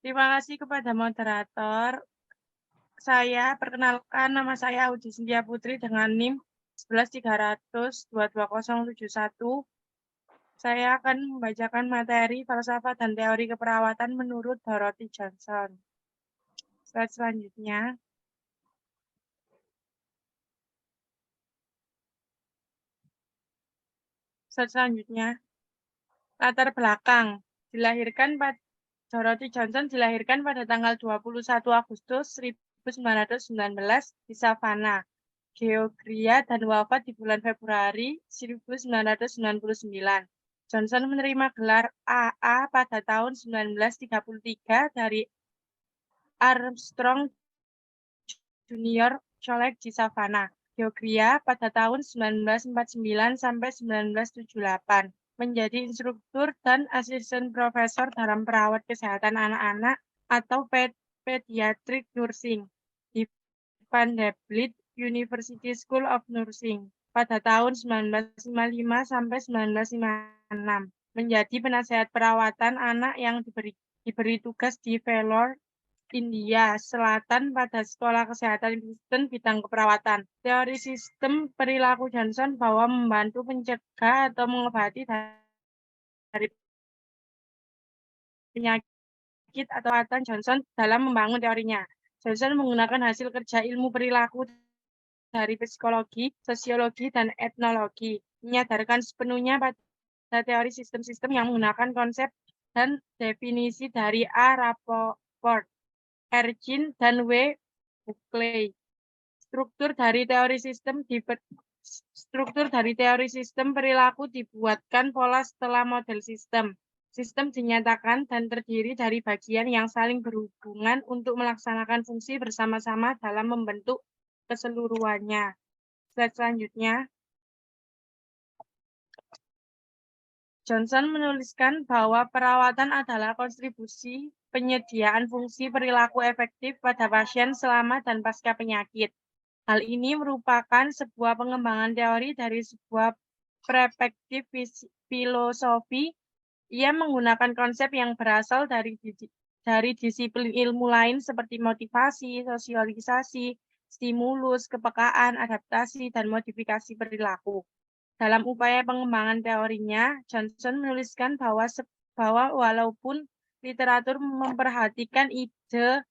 Terima kasih kepada moderator. Saya perkenalkan, nama saya Audi Cynthia Putri dengan NIM 11.300.22071. Saya akan membacakan materi falsafah dan teori keperawatan menurut Dorothy Johnson. Slide selanjutnya. Latar belakang. Dorothy Johnson dilahirkan pada tanggal 21 Agustus 1919 di Savannah, Georgia dan wafat di bulan Februari 1999. Johnson menerima gelar AA pada tahun 1933 dari Armstrong Junior College di Savannah, Georgia pada tahun 1949 sampai 1978. Menjadi instruktur dan asisten profesor dalam perawat kesehatan anak-anak atau pediatric nursing di Vanderbilt University School of Nursing pada tahun 1955 sampai 1956. Menjadi penasehat perawatan anak yang diberi tugas di Vellore, India Selatan pada Sekolah Kesehatan Kristen bidang keperawatan. Teori sistem perilaku Johnson bahwa membantu mencegah atau mengobati dari penyakit atau perawatan Johnson dalam membangun teorinya. Johnson menggunakan hasil kerja ilmu perilaku dari psikologi, sosiologi, dan etnologi, menyadarkan sepenuhnya pada teori sistem-sistem yang menggunakan konsep dan definisi dari A. Rappaport, Ergin, dan W. Buckley. Struktur dari teori sistem perilaku dibuatkan pola setelah model sistem. Sistem dinyatakan dan terdiri dari bagian yang saling berhubungan untuk melaksanakan fungsi bersama-sama dalam membentuk keseluruhannya. Slide selanjutnya. Johnson menuliskan bahwa perawatan adalah kontribusi penyediaan fungsi perilaku efektif pada pasien selama dan pasca penyakit. Hal ini merupakan sebuah pengembangan teori dari sebuah perspektif filosofi. Ia menggunakan konsep yang berasal dari disiplin ilmu lain seperti motivasi, sosialisasi, stimulus, kepekaan, adaptasi, dan modifikasi perilaku. Dalam upaya pengembangan teorinya, Johnson menuliskan bahwa walaupun literatur memperhatikan ide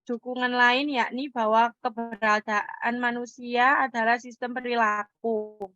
dukungan lain, yakni bahwa keberadaan manusia adalah sistem perilaku,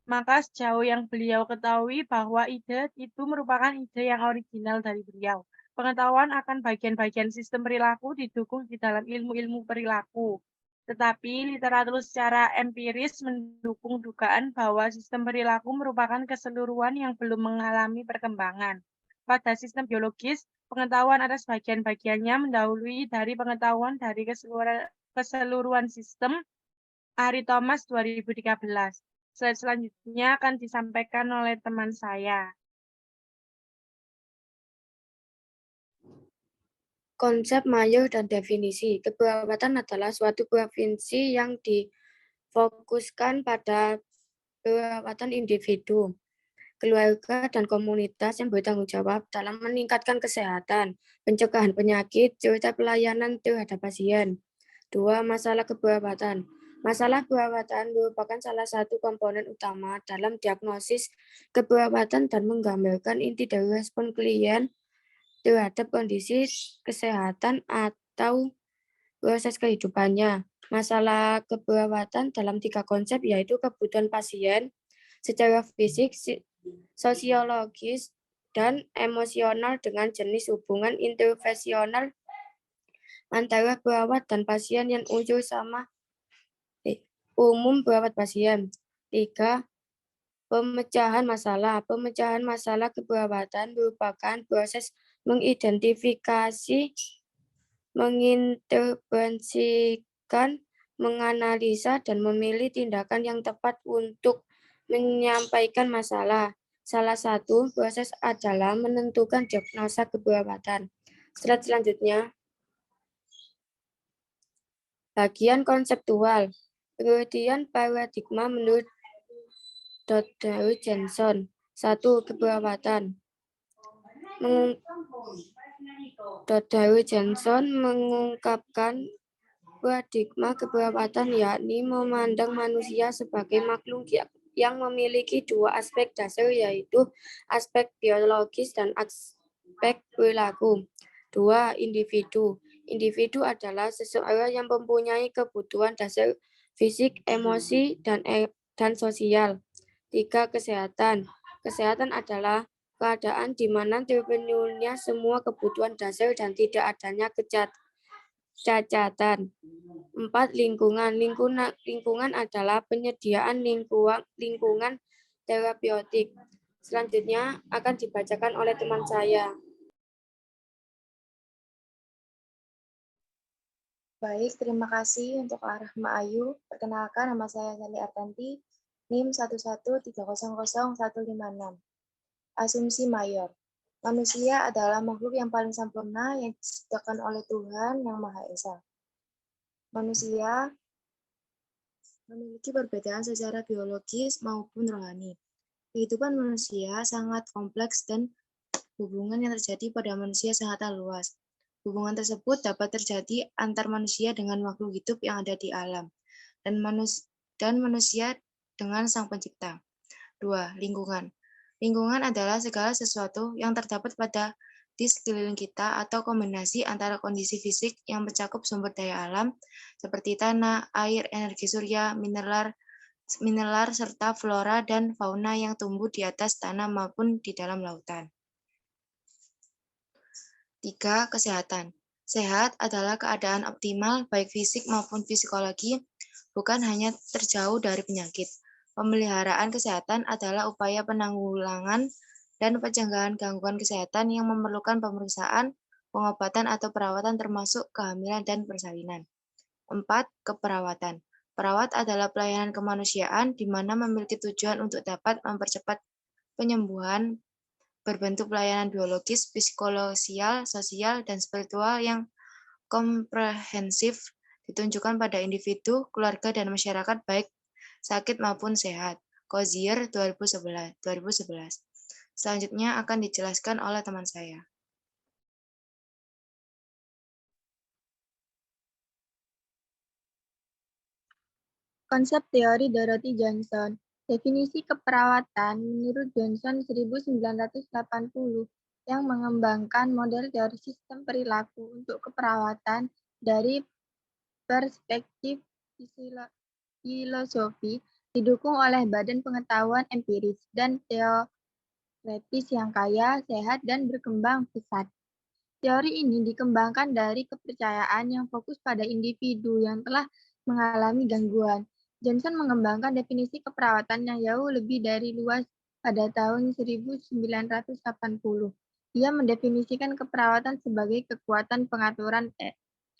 maka sejauh yang beliau ketahui bahwa ide itu merupakan ide yang original dari beliau. Pengetahuan akan bagian-bagian sistem perilaku didukung di dalam ilmu-ilmu perilaku. Tetapi literatur secara empiris mendukung dugaan bahwa sistem perilaku merupakan keseluruhan yang belum mengalami perkembangan. Pada sistem biologis, pengetahuan atas bagian-bagiannya mendahului dari pengetahuan dari keseluruhan sistem. Ari Thomas 2013. Slide selanjutnya akan disampaikan oleh teman saya. Konsep Mayer dan definisi. Keperawatan adalah suatu provinsi yang difokuskan pada perawatan individu, keluarga, dan komunitas yang bertanggung jawab dalam meningkatkan kesehatan, pencegahan penyakit, serta pelayanan terhadap pasien. 2. Masalah keperawatan. Masalah perawatan merupakan salah satu komponen utama dalam diagnosis keperawatan dan menggambarkan inti dari respon klien terhadap kondisi kesehatan atau proses kehidupannya. Masalah keperawatan dalam 3 konsep yaitu kebutuhan pasien secara fisik, sosiologis, dan emosional dengan jenis hubungan intervensional antara perawat dan pasien yang unsur sama umum perawat pasien. 3. Pemecahan masalah. Pemecahan masalah keperawatan merupakan proses mengidentifikasi, mengintervensikan, menganalisa, dan memilih tindakan yang tepat untuk menyampaikan masalah. Salah satu proses adalah menentukan diagnosa keperawatan. Slide selanjutnya. Bagian konseptual. Pengertian paradigma menurut Dr. Johnson. 1. Keperawatan. Dr. Johnson mengungkapkan paradigma keperawatan yakni memandang manusia sebagai makhluk yang memiliki dua aspek dasar, yaitu aspek biologis dan aspek perilaku. 2. Individu. Individu adalah seseorang yang mempunyai kebutuhan dasar fisik, emosi, dan sosial. 3. Kesehatan. Kesehatan adalah keadaan di mana terpenuhinya semua kebutuhan dasar dan tidak adanya cacatan. 4. Lingkungan. Lingkungan adalah penyediaan lingkungan terapeutik. Selanjutnya akan dibacakan oleh teman saya. Baik, terima kasih untuk Rahma Ayu. Perkenalkan, nama saya Sally Artanti, NIM 113000156. Asumsi mayor. Manusia adalah makhluk yang paling sempurna yang diciptakan oleh Tuhan Yang Maha Esa. Manusia memiliki perbedaan secara biologis maupun rohani. Kehidupan manusia sangat kompleks dan hubungan yang terjadi pada manusia sangatlah luas. Hubungan tersebut dapat terjadi antar manusia dengan makhluk hidup yang ada di alam, dan manusia dengan Sang Pencipta. 2. Lingkungan. Lingkungan adalah segala sesuatu yang terdapat di sekeliling kita atau kombinasi antara kondisi fisik yang mencakup sumber daya alam seperti tanah, air, energi surya, mineral, serta flora dan fauna yang tumbuh di atas tanah maupun di dalam lautan. 3. Kesehatan. Sehat adalah keadaan optimal baik fisik maupun psikologi, bukan hanya terjauh dari penyakit. Pemeliharaan kesehatan adalah upaya penanggulangan dan pencegahan gangguan kesehatan yang memerlukan pemeriksaan, pengobatan atau perawatan termasuk kehamilan dan persalinan. 4. Keperawatan. Perawat adalah pelayanan kemanusiaan di mana memiliki tujuan untuk dapat mempercepat penyembuhan berbentuk pelayanan biologis, psikososial, sosial, dan spiritual yang komprehensif ditunjukkan pada individu, keluarga, dan masyarakat baik sakit maupun sehat. Kozier 2011. Selanjutnya akan dijelaskan oleh teman saya. Konsep teori Dorothy Johnson. Definisi keperawatan menurut Johnson 1980 yang mengembangkan model teori sistem perilaku untuk keperawatan dari perspektif filosofi didukung oleh badan pengetahuan empiris dan teoretis yang kaya, sehat, dan berkembang pesat. Teori ini dikembangkan dari kepercayaan yang fokus pada individu yang telah mengalami gangguan. Johnson mengembangkan definisi keperawatan yang jauh lebih dari luas pada tahun 1980. Dia mendefinisikan keperawatan sebagai kekuatan pengaturan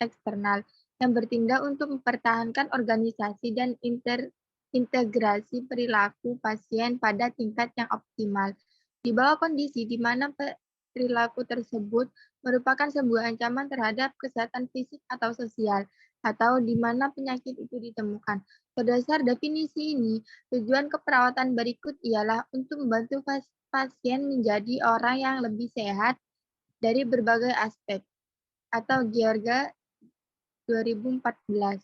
eksternal yang bertindak untuk mempertahankan organisasi dan integrasi perilaku pasien pada tingkat yang optimal. Di bawah kondisi di mana perilaku tersebut merupakan sebuah ancaman terhadap kesehatan fisik atau sosial, atau di mana penyakit itu ditemukan. Berdasar definisi ini, tujuan keperawatan berikut ialah untuk membantu pasien menjadi orang yang lebih sehat dari berbagai aspek, atau Georgia 2014.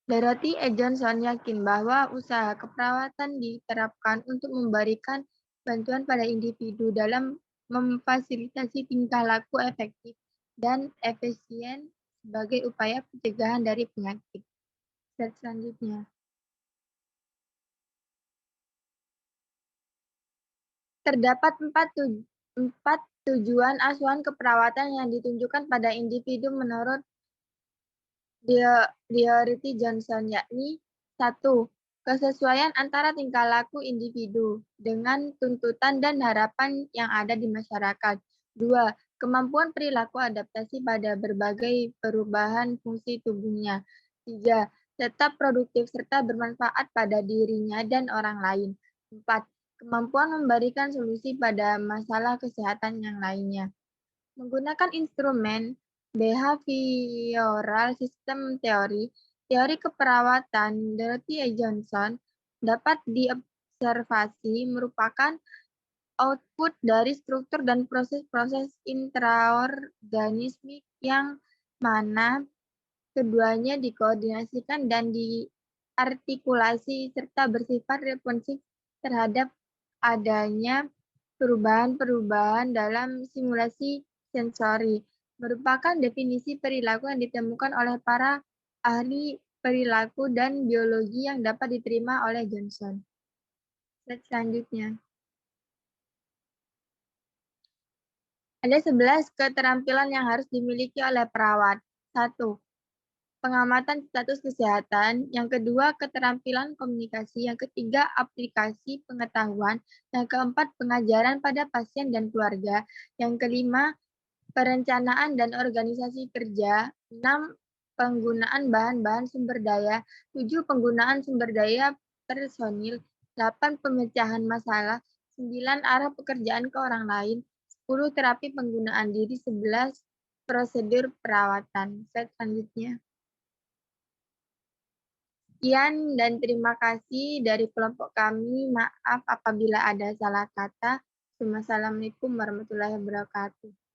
Dorothy E. Johnson yakin bahwa usaha keperawatan diterapkan untuk memberikan bantuan pada individu dalam memfasilitasi tingkah laku efektif dan efisien sebagai upaya pencegahan dari penyakit. Slide selanjutnya. Terdapat empat tujuan asuhan keperawatan yang ditunjukkan pada individu menurut Dorothy Johnson, yakni 1. Kesesuaian antara tingkah laku individu dengan tuntutan dan harapan yang ada di masyarakat. 2. Kemampuan perilaku adaptasi pada berbagai perubahan fungsi tubuhnya. 3. Tetap produktif serta bermanfaat pada dirinya dan orang lain. 4. Kemampuan memberikan solusi pada masalah kesehatan yang lainnya. Menggunakan instrumen behavioral system theory, teori keperawatan Dorothy E. Johnson dapat diobservasi merupakan output dari struktur dan proses-proses intraorganismik yang mana keduanya dikoordinasikan dan diartikulasi serta bersifat responsif terhadap adanya perubahan-perubahan dalam simulasi sensori, merupakan definisi perilaku yang ditemukan oleh para ahli perilaku dan biologi yang dapat diterima oleh Johnson. Slide selanjutnya. Ada 11 keterampilan yang harus dimiliki oleh perawat. 1. Pengamatan status kesehatan. Yang kedua, keterampilan komunikasi. Yang ketiga, aplikasi pengetahuan. Yang keempat, pengajaran pada pasien dan keluarga. Yang kelima, perencanaan dan organisasi kerja. 6. Penggunaan bahan-bahan sumber daya. 7. Penggunaan sumber daya personil. 8. Pemecahan masalah. 9. Arah pekerjaan ke orang lain. 10. Terapi penggunaan diri. 11. Prosedur perawatan. Slide selanjutnya. Sekian dan terima kasih dari kelompok kami. Maaf apabila ada salah kata. Wassalamualaikum warahmatullahi wabarakatuh.